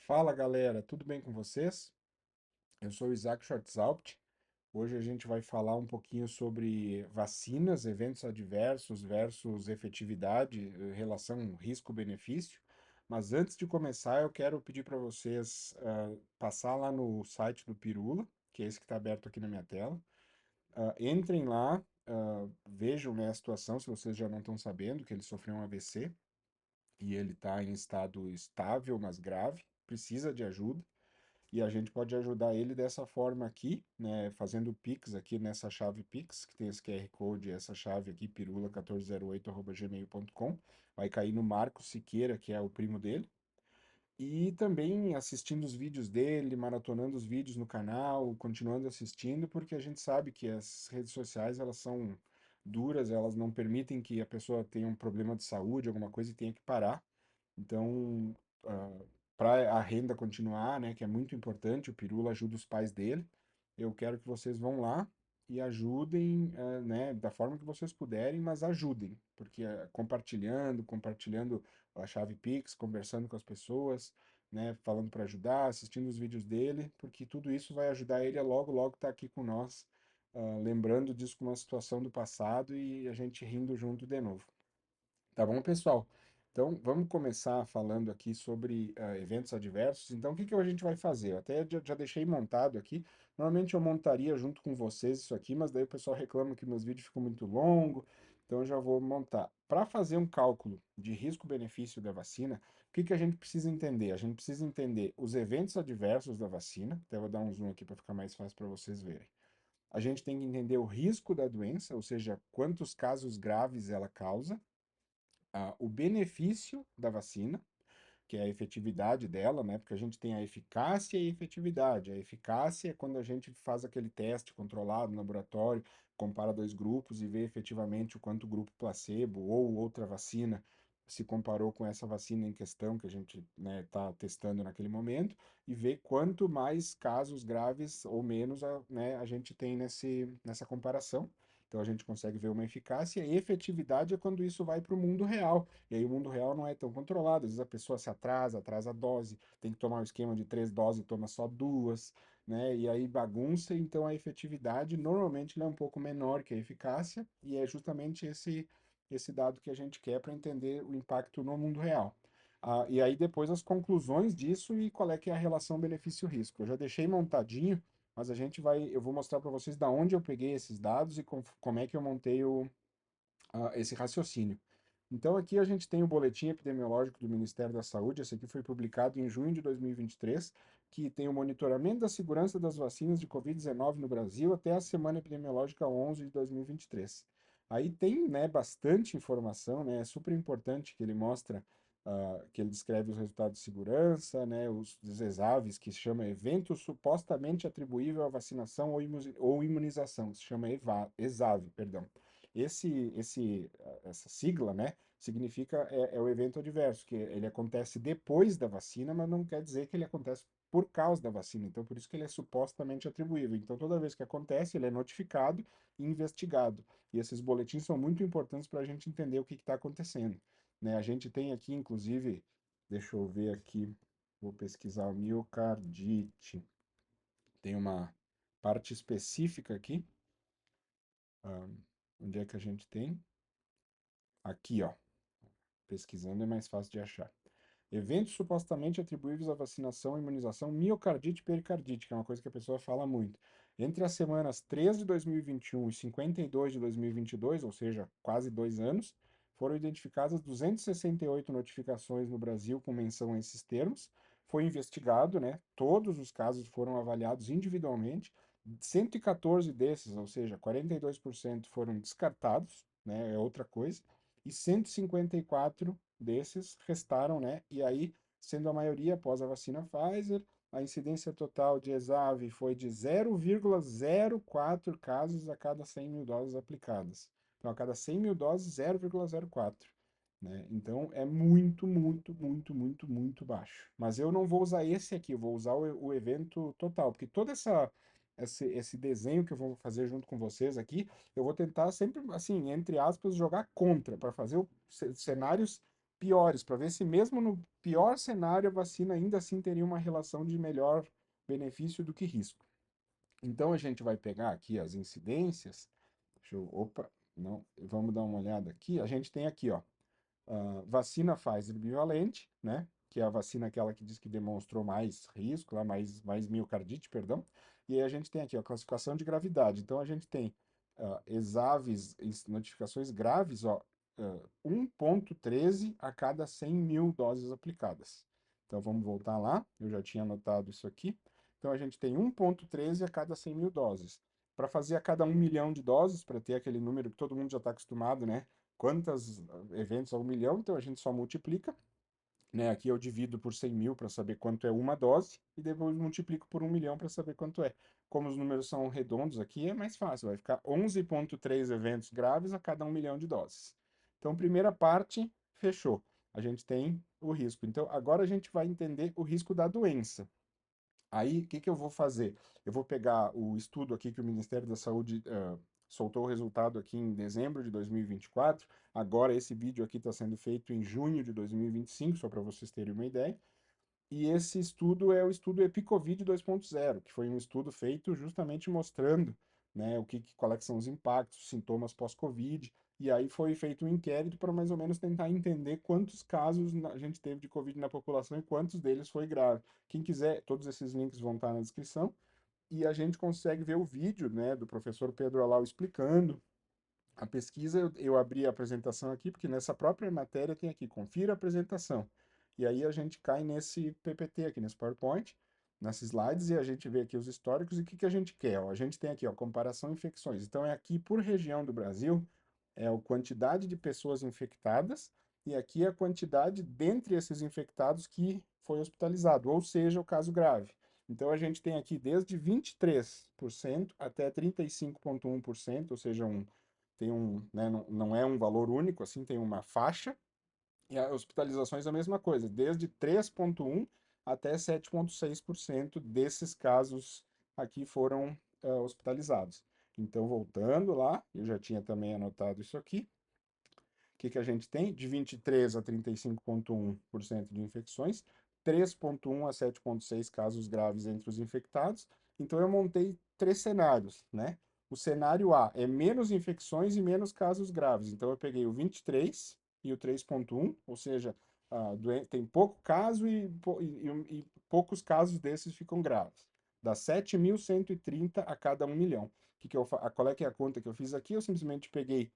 Fala galera, tudo bem com vocês? Eu sou o Isaac Schwartzalpt. Hoje a gente vai falar um pouquinho sobre vacinas, eventos adversos versus efetividade, relação risco-benefício. Mas antes de começar, eu quero pedir para vocês passar lá no site do Pirula, que é esse que está aberto aqui na minha tela. Entrem lá, vejam, né, a situação, se vocês já não estão sabendo, que ele sofreu um AVC e ele está em estado estável, mas grave, precisa de ajuda. E a gente pode ajudar ele dessa forma aqui, né, fazendo o Pix aqui nessa chave Pix, que tem esse QR Code, essa chave aqui, pirula1408@gmail.com. Vai cair no Marco Siqueira, que é o primo dele. E também assistindo os vídeos dele, maratonando os vídeos no canal, continuando assistindo, porque a gente sabe que as redes sociais, elas são duras, elas não permitem que a pessoa tenha um problema de saúde, alguma coisa e tenha que parar. Então, para a renda continuar, né, que é muito importante, o Pirula ajuda os pais dele. Eu quero que vocês vão lá e ajudem, né, da forma que vocês puderem, mas ajudem, porque compartilhando a chave Pix, conversando com as pessoas, né, falando para ajudar, assistindo os vídeos dele, porque tudo isso vai ajudar ele a logo, logo estar aqui com nós, lembrando disso como uma situação do passado e a gente rindo junto de novo. Tá bom, pessoal? Então, vamos começar falando aqui sobre eventos adversos. Então, o que que a gente vai fazer? Eu até já deixei montado aqui. Normalmente eu montaria junto com vocês isso aqui, mas daí o pessoal reclama que meus vídeos ficam muito longos. Então, eu já vou montar. Para fazer um cálculo de risco-benefício da vacina, o que que a gente precisa entender? A gente precisa entender os eventos adversos da vacina. Até vou dar um zoom aqui para ficar mais fácil para vocês verem. A gente tem que entender o risco da doença, ou seja, quantos casos graves ela causa, o benefício da vacina, que é a efetividade dela, né? Porque a gente tem a eficácia e a efetividade. A eficácia é quando a gente faz aquele teste controlado no laboratório, compara dois grupos e vê efetivamente o quanto o grupo placebo ou outra vacina se comparou com essa vacina em questão que a gente, né, está testando naquele momento e vê quanto mais casos graves ou menos né, a gente tem nessa comparação. Então a gente consegue ver uma eficácia e efetividade é quando isso vai para o mundo real. E aí o mundo real não é tão controlado. Às vezes a pessoa se atrasa, atrasa a dose, tem que tomar um esquema de 3 doses, toma só duas, né? E aí bagunça, então a efetividade normalmente ela é um pouco menor que a eficácia, e é justamente esse dado que a gente quer para entender o impacto no mundo real. E aí depois as conclusões disso e qual é que é a relação benefício-risco. Eu já deixei montadinho, mas eu vou mostrar para vocês da onde eu peguei esses dados e como é que eu montei esse raciocínio. Então, aqui a gente tem o boletim epidemiológico do Ministério da Saúde, esse aqui foi publicado em junho de 2023, que tem o monitoramento da segurança das vacinas de Covid-19 no Brasil até a semana epidemiológica 11 de 2023. Aí tem, né, bastante informação, né, é super importante que ele mostra, que ele descreve os resultados de segurança, né, os ESAVs, que se chama evento supostamente atribuível à vacinação ou imunização, que se chama ESAV, perdão. Essa sigla, né, significa é o evento adverso, que ele acontece depois da vacina, mas não quer dizer que ele acontece por causa da vacina. Então, por isso que ele é supostamente atribuível. Então, toda vez que acontece, ele é notificado e investigado. E esses boletins são muito importantes para a gente entender o que está acontecendo. Né? A gente tem aqui, inclusive, deixa eu ver aqui, vou pesquisar miocardite. Tem uma parte específica aqui. ah, Onde é que a gente tem? Aqui, ó. Pesquisando é mais fácil de achar. Eventos supostamente atribuíveis à vacinação e imunização miocardite e pericardite, que é uma coisa que a pessoa fala muito. Entre as semanas 3 de 2021 e 52 de 2022, ou seja, quase 2 anos, foram identificadas 268 notificações no Brasil com menção a esses termos. Foi investigado, né? Todos os casos foram avaliados individualmente. 114 desses, ou seja, 42% foram descartados, né? É outra coisa. E 154 desses restaram, né? E aí, sendo a maioria após a vacina Pfizer, a incidência total de ESAV foi de 0,04 casos a cada 100 mil doses aplicadas. Então, a cada 100 mil doses, 0,04. Né? Então, é muito, muito, muito, muito, muito baixo. Mas eu não vou usar esse aqui, eu vou usar o evento total, porque esse desenho que eu vou fazer junto com vocês aqui, eu vou tentar sempre, assim, entre aspas, jogar contra, para fazer cenários piores, para ver se mesmo no pior cenário a vacina ainda assim teria uma relação de melhor benefício do que risco. Então a gente vai pegar aqui as incidências. Opa, não, vamos dar uma olhada aqui. A gente tem aqui, ó, vacina Pfizer bivalente, né? Que é a vacina aquela que diz que demonstrou mais risco, lá, mais miocardite, perdão. E aí a gente tem aqui a classificação de gravidade. Então a gente tem ESAVs, notificações graves, ó, 1,13 a cada 100 mil doses aplicadas. Então vamos voltar lá, eu já tinha anotado isso aqui. Então a gente tem 1,13 a cada 100 mil doses. Para fazer a cada 1 milhão de doses, para ter aquele número que todo mundo já está acostumado, né? Quantos eventos a 1 milhão, então a gente só multiplica, né? Aqui eu divido por 100 mil para saber quanto é uma dose, e depois multiplico por 1 milhão para saber quanto é. Como os números são redondos aqui, é mais fácil, vai ficar 11,3 eventos graves a cada 1 milhão de doses. Então, primeira parte, fechou. A gente tem o risco. Então, agora a gente vai entender o risco da doença. Aí, o que que eu vou fazer? Eu vou pegar o estudo aqui que o Ministério da Saúde soltou o resultado aqui em dezembro de 2024. Agora, esse vídeo aqui está sendo feito em junho de 2025, só para vocês terem uma ideia. E esse estudo é o estudo EpiCovid 2.0, que foi um estudo feito justamente mostrando, né, qual é que são os impactos, sintomas pós-Covid, e aí foi feito um inquérito para mais ou menos tentar entender quantos casos a gente teve de Covid na população e quantos deles foi grave. Quem quiser, todos esses links vão estar na descrição, e a gente consegue ver o vídeo, né, do professor Pedro Alau explicando a pesquisa. Eu abri a apresentação aqui, porque nessa própria matéria tem aqui, confira a apresentação. E aí a gente cai nesse PPT aqui, nesse PowerPoint, nesses slides, e a gente vê aqui os históricos e o que que a gente quer. Ó. A gente tem aqui, ó, comparação infecções. Então é aqui por região do Brasil, é a quantidade de pessoas infectadas, e aqui a quantidade dentre esses infectados que foi hospitalizado, ou seja, o caso grave. Então a gente tem aqui desde 23% até 35,1%, ou seja, né, não é um valor único, assim, tem uma faixa, e as hospitalizações é a mesma coisa, desde 3,1% até 7,6% desses casos aqui foram hospitalizados. Então, voltando lá, eu já tinha também anotado isso aqui, que a gente tem? De 23 a 35,1% de infecções, 3,1 a 7,6 casos graves entre os infectados. Então eu montei três cenários, né? O cenário A é menos infecções e menos casos graves. Então eu peguei o 23 e o 3,1, ou seja, tem pouco caso e poucos casos desses ficam graves. Dá 7.130 a cada 1 milhão. Qual é que é a conta que eu fiz aqui? Eu simplesmente peguei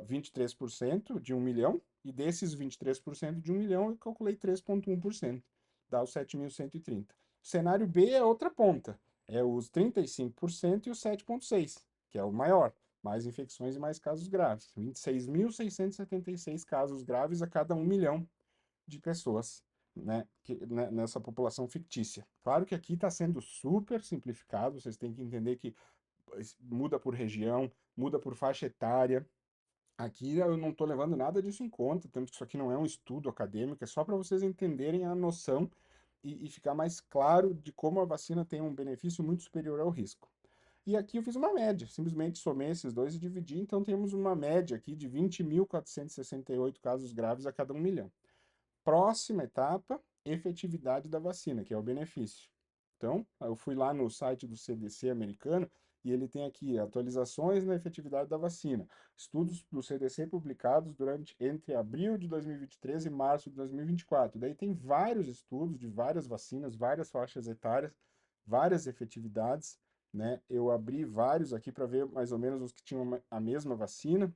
23% de 1 milhão, e desses 23% de 1 milhão, eu calculei 3,1%, dá os 7.130. O cenário B é outra ponta, é os 35% e os 7,6%, que é o maior, mais infecções e mais casos graves. 26.676 casos graves a cada 1 milhão de pessoas, né, nessa população fictícia. Claro que aqui está sendo super simplificado, vocês têm que entender que muda por região, muda por faixa etária. Aqui eu não estou levando nada disso em conta, tanto que isso aqui não é um estudo acadêmico, é só para vocês entenderem a noção e ficar mais claro de como a vacina tem um benefício muito superior ao risco. E aqui eu fiz uma média, simplesmente somei esses dois e dividi, então temos uma média aqui de 20.468 casos graves a cada 1 milhão. Próxima etapa, efetividade da vacina, que é o benefício. Então, eu fui lá no site do CDC americano e ele tem aqui atualizações na efetividade da vacina. Estudos do CDC publicados entre abril de 2023 e março de 2024. Daí tem vários estudos de várias vacinas, várias faixas etárias, várias efetividades, né? Eu abri vários aqui para ver mais ou menos os que tinham a mesma vacina,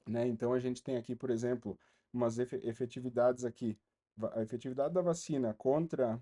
né? Então a gente tem aqui, por exemplo, umas efetividades aqui. A efetividade da vacina contra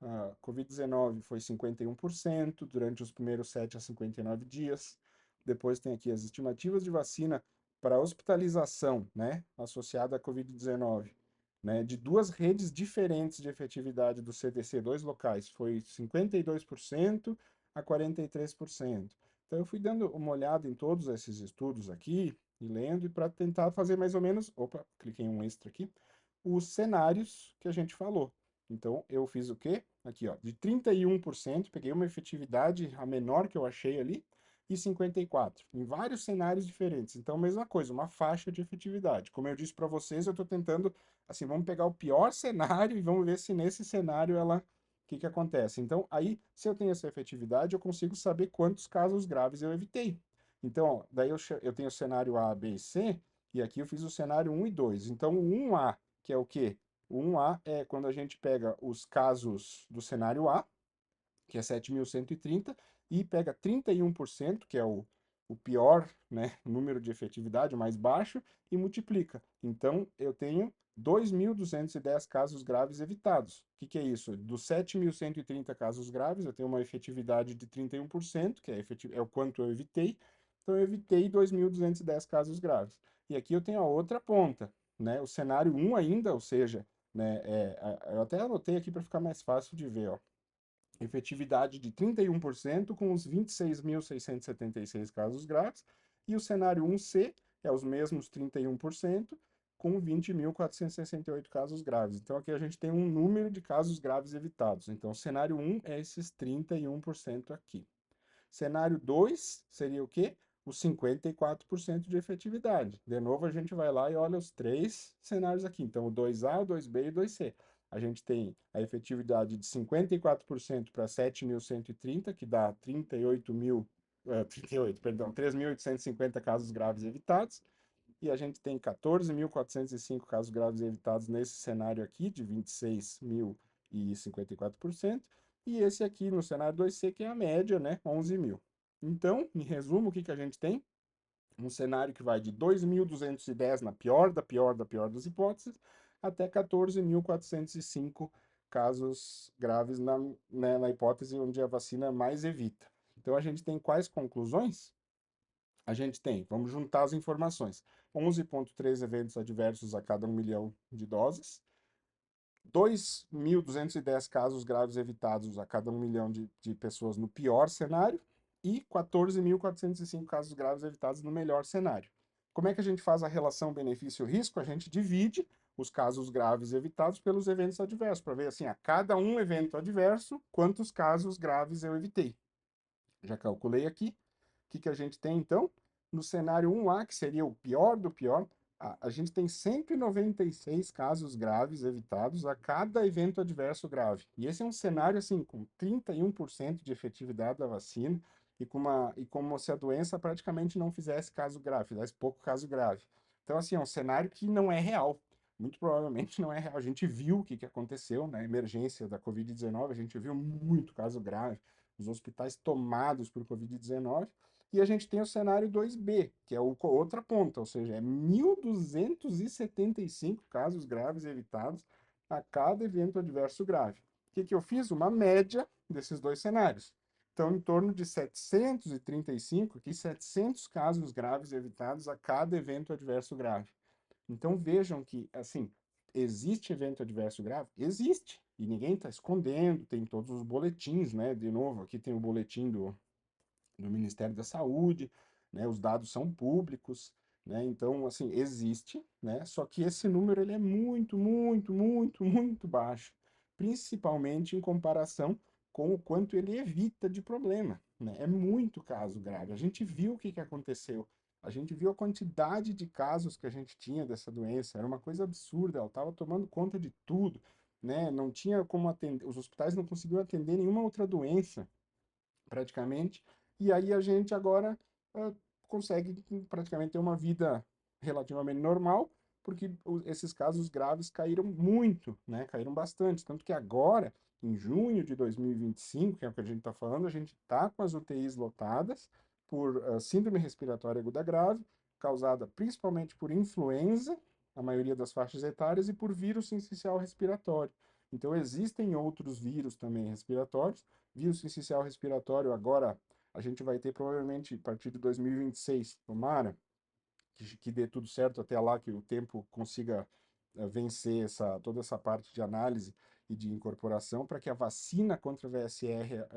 a Covid-19 foi 51% durante os primeiros 7 a 59 dias. Depois tem aqui as estimativas de vacina para hospitalização, né, associada à Covid-19, né, de duas redes diferentes de efetividade do CDC, dois locais, foi 52% a 43%. Então eu fui dando uma olhada em todos esses estudos aqui, e lendo, e para tentar fazer mais ou menos, opa, cliquei em um extra aqui, os cenários que a gente falou. Então, eu fiz o quê? Aqui, ó, de 31%, peguei uma efetividade, a menor que eu achei ali, e 54, em vários cenários diferentes. Então, mesma coisa, uma faixa de efetividade. Como eu disse para vocês, eu estou tentando, assim, vamos pegar o pior cenário e vamos ver se nesse cenário ela, o que que acontece. Então, aí, se eu tenho essa efetividade, eu consigo saber quantos casos graves eu evitei. Então, ó, daí eu tenho o cenário A, B e C, e aqui eu fiz o cenário 1 e 2. Então, o 1A, que é o quê? O 1A é quando a gente pega os casos do cenário A, que é 7.130, e pega 31%, que é o pior, né, número de efetividade, o mais baixo, e multiplica. Então, eu tenho 2.210 casos graves evitados. O que, que é isso? Dos 7.130 casos graves, eu tenho uma efetividade de 31%, que é o quanto eu evitei. Então, eu evitei 2.210 casos graves. E aqui eu tenho a outra ponta, né? O cenário 1 ainda, ou seja, né, eu até anotei aqui para ficar mais fácil de ver, ó, efetividade de 31% com os 26.676 casos graves, e o cenário 1C é os mesmos 31% com 20.468 casos graves. Então aqui a gente tem um número de casos graves evitados. Então o cenário 1 é esses 31% aqui. Cenário 2 seria o quê? Os 54% de efetividade. De novo, a gente vai lá e olha os três cenários aqui. Então, o 2A, o 2B e o 2C. A gente tem a efetividade de 54% para 7.130, que dá 38, perdão, 3.850 casos graves evitados. E a gente tem 14.405 casos graves evitados nesse cenário aqui, de 26.054. E esse aqui no cenário 2C, que é a média, né? 11.000. Então, em resumo, o que que a gente tem? Um cenário que vai de 2.210 na pior da pior da pior das hipóteses, até 14.405 casos graves né, na hipótese onde a vacina mais evita. Então, a gente tem quais conclusões? A gente tem, vamos juntar as informações, 11,3 eventos adversos a cada 1 milhão de doses, 2.210 casos graves evitados a cada 1 milhão de pessoas no pior cenário e 14.405 casos graves evitados no melhor cenário. Como é que a gente faz a relação benefício-risco? A gente divide os casos graves evitados pelos eventos adversos, para ver assim, a cada um evento adverso, quantos casos graves eu evitei. Já calculei aqui. O que que a gente tem, então? No cenário 1A, que seria o pior do pior, a gente tem 196 casos graves evitados a cada evento adverso grave. E esse é um cenário, assim, com 31% de efetividade da vacina e como se a doença praticamente não fizesse caso grave, fizesse pouco caso grave. Então, assim, é um cenário que não é real. Muito provavelmente não é real. A gente viu o que que aconteceu na emergência da Covid-19, a gente viu muito caso grave, os hospitais tomados por Covid-19, e a gente tem o cenário 2B, que é outra ponta, ou seja, é 1.275 casos graves evitados a cada evento adverso grave. O que que eu fiz? Uma média desses dois cenários. Então, em torno de 735, aqui 700 casos graves evitados a cada evento adverso grave. Então, vejam que, assim, existe evento adverso grave? Existe. E ninguém está escondendo, tem todos os boletins, né? De novo, aqui tem o boletim do Ministério da Saúde, né? Os dados são públicos, né? Então, assim, existe, né? Só que esse número ele é muito, muito, muito, muito baixo, principalmente em comparação com o quanto ele evita de problema, né? É muito caso grave. A gente viu o que que aconteceu. A gente viu a quantidade de casos que a gente tinha dessa doença. Era uma coisa absurda. Ela estava tomando conta de tudo, né? Não tinha como atender. Os hospitais não conseguiam atender nenhuma outra doença praticamente, e aí a gente agora uh, consegue praticamente ter uma vida relativamente normal, porque esses casos graves caíram muito, né? Caíram bastante, tanto que agora, em junho de 2025, que é o que a gente está falando, a gente está com as UTIs lotadas por síndrome respiratória aguda grave, causada principalmente por influenza, a maioria das faixas etárias, e por vírus sincicial respiratório. Então, existem outros vírus também respiratórios, vírus sincicial respiratório, agora a gente vai ter provavelmente a partir de 2026, tomara que dê tudo certo até lá, que o tempo consiga vencer toda essa parte de análise e de incorporação para que a vacina contra a VSR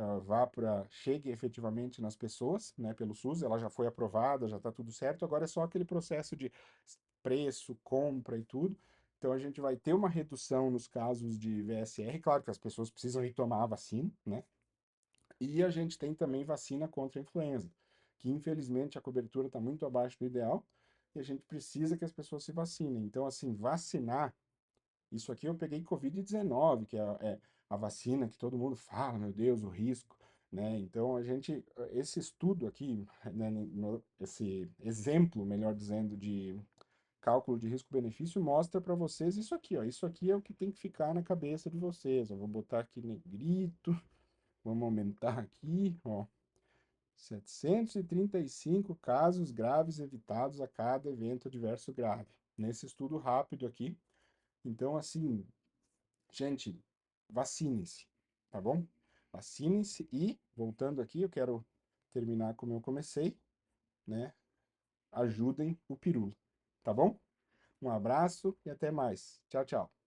chegue efetivamente nas pessoas, né, pelo SUS. Ela já foi aprovada, já está tudo certo, agora é só aquele processo de preço, compra e tudo. Então a gente vai ter uma redução nos casos de VSR, claro que as pessoas precisam ir tomar a vacina, né? E a gente tem também vacina contra a influenza, que infelizmente a cobertura está muito abaixo do ideal, e a gente precisa que as pessoas se vacinem. Então, assim, vacinar, isso aqui eu peguei Covid-19, que é a vacina que todo mundo fala, meu Deus, o risco, né? Então, esse estudo aqui, né, esse exemplo, melhor dizendo, de cálculo de risco-benefício mostra para vocês isso aqui, ó. Isso aqui é o que tem que ficar na cabeça de vocês. Eu vou botar aqui negrito, vamos aumentar aqui, ó. 735 casos graves evitados a cada evento adverso grave. Nesse estudo rápido aqui. Então, assim, gente, vacinem-se, tá bom? Vacinem-se e, voltando aqui, eu quero terminar como eu comecei, né? Ajudem o Pirula, tá bom? Um abraço e até mais. Tchau, tchau.